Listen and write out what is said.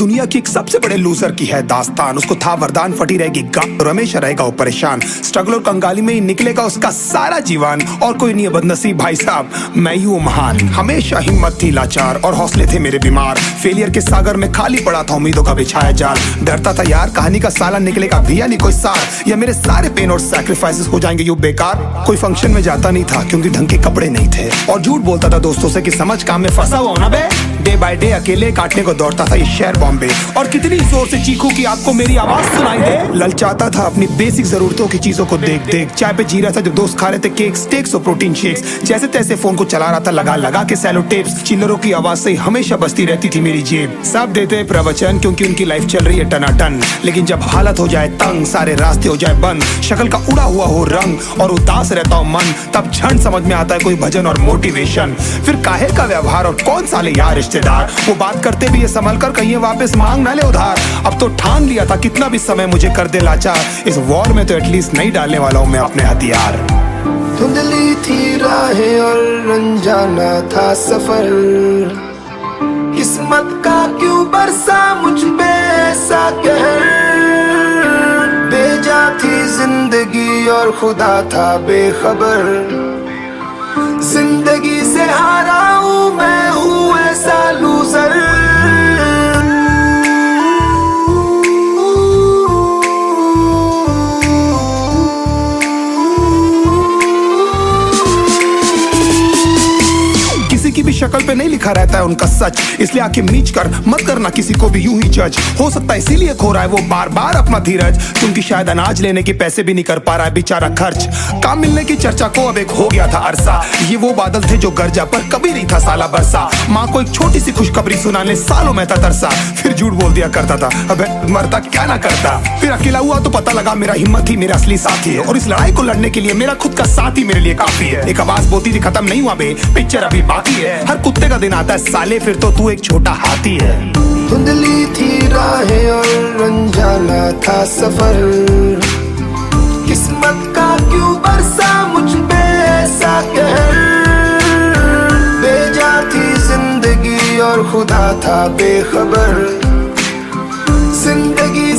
दुनिया की एक सबसे बड़े लूजर की है दास्तान। उसको था वरदान, फटी रहेगी गांड और हमेशा रहेगा वो परेशान। स्ट्रगल और कंगाली में ही निकलेगा उसका सारा जीवन। और कोई नहीं है बदनसीब भाई साहब, मैं ही हूँ महान। हमेशा हिम्मत थी लाचार और हौसले थे मेरे बीमार। फेलियर के सागर में खाली पड़ा था उम्मीदों का बिछाया जाल। डरता था यार कहानी का साला निकलेगा भी या नहीं कोई सार, या मेरे सारे पेन और सैक्रिफाइसेस हो जाएंगे यूं बेकार। कोई फंक्शन में जाता नहीं था क्योंकि ढंग के कपड़े नहीं थे, और झूठ बोलता था दोस्तों से कि समझ काम में फंसा हुआ ना बे। डे बाय डे अकेले काटने को दौड़ता था ये शहर बॉम्बे। और कितनी जोर से चीखूं कि आपको मेरी आवाज सुनाई दे। ललचाता था अपनी बेसिक जरूरतों की चीजों को देख देख। चाय पे जी रहा था जब दोस्त खा रहे थे केक, स्टेक्स और प्रोटीन शेक्स। जैसे तैसे फोन को चला रहा था लगा लगा के सैलो टेप्स। चिल्लरों की आवाज से हमेशा बजती रहती थी मेरी जेब। सब देते प्रवचन क्योंकि उनकी लाइफ चल रही है टनाटन, लेकिन जब हालत हो जाए तंग, सारे रास्ते हो जाए बंद, शक्ल का उड़ा हुआ हो रंग और उदास रहता हो मन, तब झंड समझ में आता है कोई भजन और मोटिवेशन। फिर काहे का व्यवहार और कौन साले यार रिश्तेदार, वो बात करते भी ये संभल कर कहीं वापस मांग ना ले उधार। अब तो ठान लिया था कितना भी समय मुझे कर दे लाचार, इस वॉर में तो एटलीस्ट नहीं डालने वाला हूँ मैं अपने हथियार। धुंधली थी राहें और अनजाना था सफर, किस्मत का क्यों बरसा मुझ पे ऐसा कहर। बेजा थी जिंदगी और खुदा था बेखबर, जिंदगी से हारा हूँ मैं हूँ ऐसा लूजर। किसी की भी शक्ल पे नहीं लिखा रहता है उनका सच, इसलिए आंखें मीच कर मत करना किसी को भी यूं ही जज। हो सकता है इसीलिए खो रहा है वो बार बार अपना धीरज, क्योंकि शायद अनाज लेने के पैसे भी नहीं कर पा रहा है बेचारा खर्च। काम मिलने की चर्चा को अब एक हो गया था अरसा, ये वो बादल थे जो गरजा पर कभी नहीं था साला बरसा। माँ को एक छोटी सी खुशखबरी सुनाने सालों में था तरसा, फिर झूठ बोल दिया करता था अबे मरता क्या ना करता। फिर अकेला हुआ तो पता लगा मेरा हिम्मत ही मेरा असली साथी है, और इस लड़ाई को लड़ने के लिए मेरा खुद का साथ ही मेरे लिए काफी है। एक आवाज बोलती थी खत्म नहीं हुआ बे, पिक्चर अभी बाकी है। हर कुत्ते का दिन आता है साले, फिर तो तू एक छोटा हाथी है। धुंधली थी राहें और अनजाना था सफर, किस्मत का क्यों बरसा मुझ पे ऐसा कहर। बेजा थी जिंदगी और खुदा था बेखबर, जिंदगी